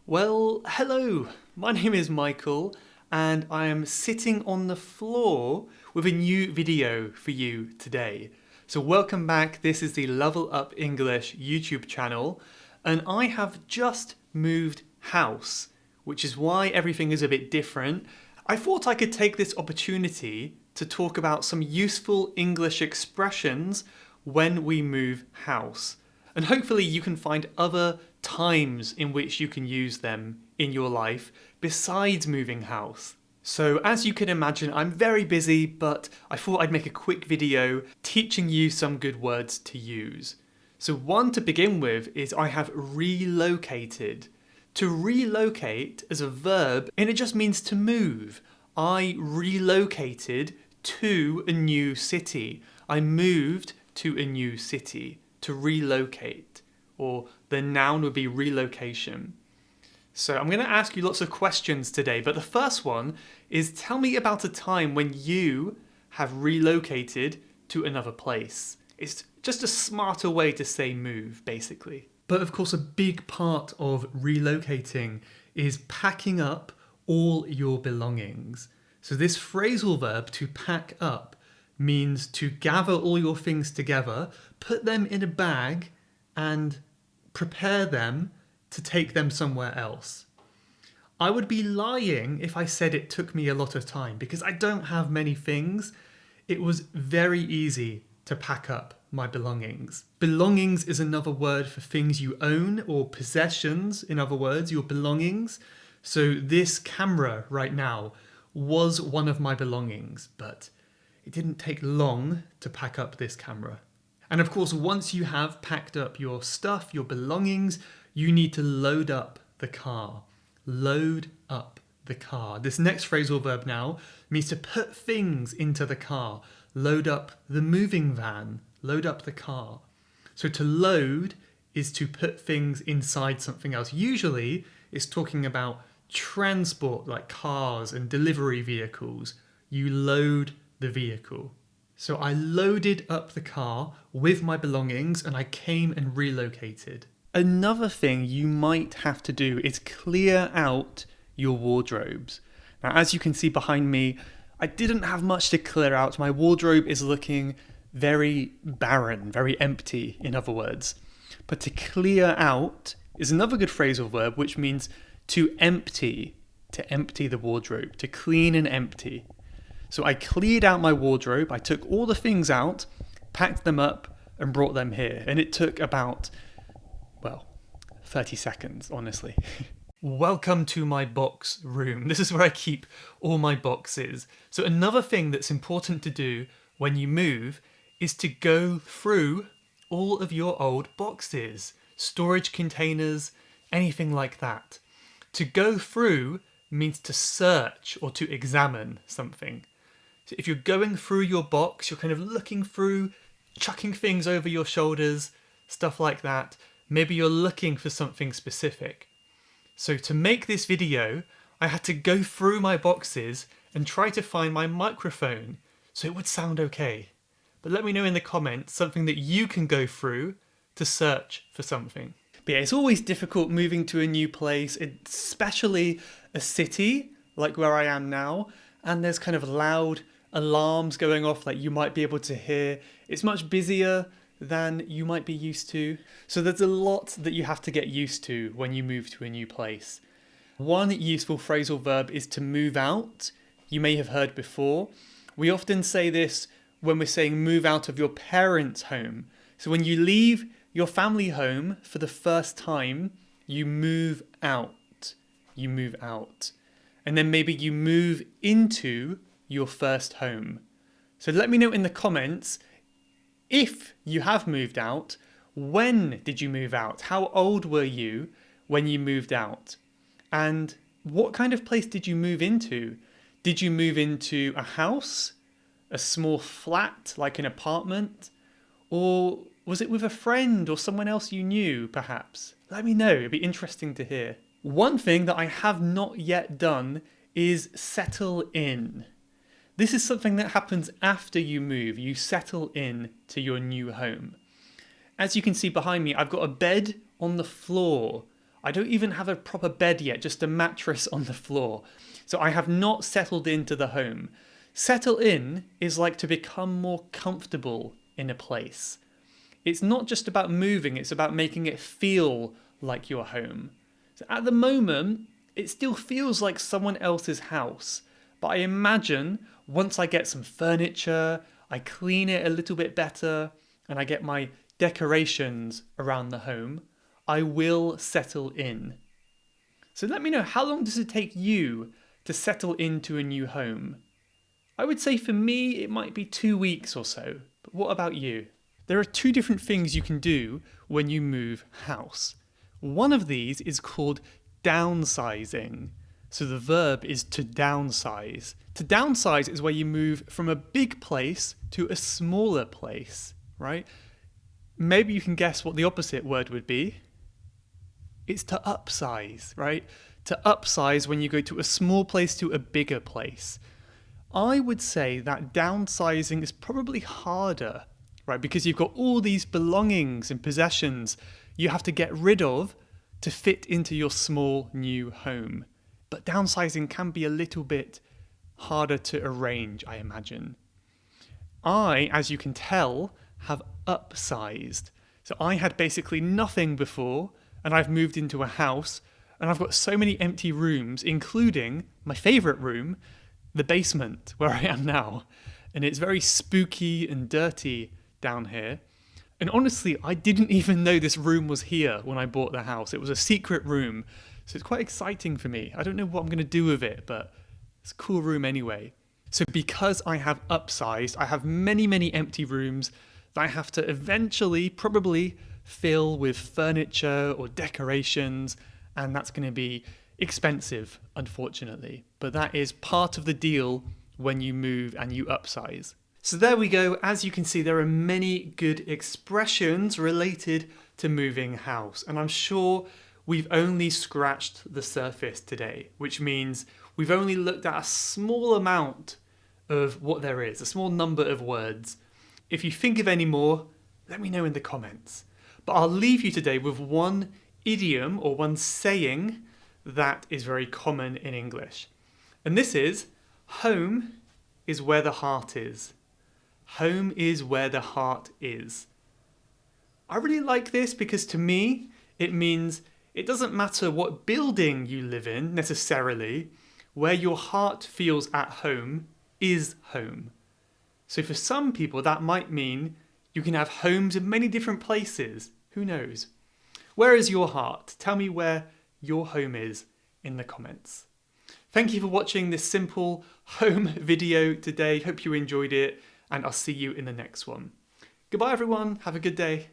Well, hello, my name is Michael and I am sitting on the floor with a new video for you today. So welcome back, this is the Level Up English YouTube channel and I have just moved house, which is why everything is a bit different. I thought I could take this opportunity to talk about some useful English expressions when we move house. And hopefully you can find other times in which you can use them in your life besides moving house. So as you can imagine, I'm very busy, but I thought I'd make a quick video teaching you some good words to use. So one to begin with is I have relocated. To relocate as a verb, and it just means to move. I relocated to a new city. I moved to a new city. To relocate, or the noun would be relocation. So I'm going to ask you lots of questions today, but the first one is tell me about a time when you have relocated to another place. It's just a smarter way to say move, basically. But of course, a big part of relocating is packing up all your belongings. So this phrasal verb, to pack up, means to gather all your things together, put them in a bag, and prepare them to take them somewhere else. I would be lying if I said it took me a lot of time, because I don't have many things. It was very easy to pack up my belongings. Belongings is another word for things you own, or possessions, in other words, your belongings. So this camera right now was one of my belongings, but it didn't take long to pack up this camera. And of course, once you have packed up your stuff, your belongings, you need to load up the car. Load up the car. This next phrasal verb now means to put things into the car. Load up the moving van. Load up the car. So to load is to put things inside something else. Usually, it's talking about transport like cars and delivery vehicles. You load the vehicle. So I loaded up the car with my belongings and I came and relocated. Another thing you might have to do is clear out your wardrobes. Now, as you can see behind me, I didn't have much to clear out. My wardrobe is looking very barren, very empty, in other words. But to clear out is another good phrasal verb, which means to empty the wardrobe, to clean and empty. So I cleared out my wardrobe, I took all the things out, packed them up and brought them here. And it took about, 30 seconds, honestly. Welcome to my box room. This is where I keep all my boxes. So another thing that's important to do when you move is to go through all of your old boxes, storage containers, anything like that. To go through means to search or to examine something. So if you're going through your box, you're kind of looking through, chucking things over your shoulders, stuff like that. Maybe you're looking for something specific. So to make this video, I had to go through my boxes and try to find my microphone so it would sound okay. But let me know in the comments something that you can go through to search for something. But yeah, it's always difficult moving to a new place, especially a city like where I am now, and there's kind of loud alarms going off like you might be able to hear. It's much busier than you might be used to. So there's a lot that you have to get used to when you move to a new place. One useful phrasal verb is to move out. You may have heard before. We often say this when we're saying move out of your parents' home. So when you leave your family home for the first time, you move out. You move out. And then maybe you move into your first home. So let me know in the comments, if you have moved out, when did you move out? How old were you when you moved out? And what kind of place did you move into? Did you move into a house, a small flat like an apartment? Or was it with a friend or someone else you knew, perhaps? Let me know, it'd be interesting to hear. One thing that I have not yet done is settle in. This is something that happens after you move. You settle in to your new home. As you can see behind me, I've got a bed on the floor. I don't even have a proper bed yet, just a mattress on the floor. So I have not settled into the home. Settle in is like to become more comfortable in a place. It's not just about moving, it's about making it feel like your home. So at the moment, it still feels like someone else's house. But I imagine once I get some furniture, I clean it a little bit better, and I get my decorations around the home, I will settle in. So let me know, how long does it take you to settle into a new home? I would say for me, it might be 2 weeks or so. But what about you? There are 2 different things you can do when you move house. One of these is called downsizing. So the verb is to downsize. To downsize is where you move from a big place to a smaller place, right? Maybe you can guess what the opposite word would be. It's to upsize, right? To upsize when you go to a small place to a bigger place. I would say that downsizing is probably harder, right? Because you've got all these belongings and possessions you have to get rid of to fit into your small new home. But downsizing can be a little bit harder to arrange, I imagine. I, as you can tell, have upsized. So I had basically nothing before, and I've moved into a house, and I've got so many empty rooms, including my favourite room, the basement, where I am now. And it's very spooky and dirty down here. And honestly, I didn't even know this room was here when I bought the house. It was a secret room. So it's quite exciting for me. I don't know what I'm going to do with it, but it's a cool room anyway. So because I have upsized, I have many, many empty rooms that I have to eventually probably fill with furniture or decorations. And that's going to be expensive, unfortunately. But that is part of the deal when you move and you upsize. So there we go. As you can see, there are many good expressions related to moving house. And I'm sure we've only scratched the surface today, which means we've only looked at a small amount of what there is, a small number of words. If you think of any more, let me know in the comments. But I'll leave you today with one idiom or one saying that is very common in English. And this is, home is where the heart is. Home is where the heart is. I really like this because to me, it means it doesn't matter what building you live in necessarily, where your heart feels at home is home. So for some people, that might mean you can have homes in many different places. Who knows? Where is your heart? Tell me where your home is in the comments. Thank you for watching this simple home video today. Hope you enjoyed it, and I'll see you in the next one. Goodbye everyone, have a good day.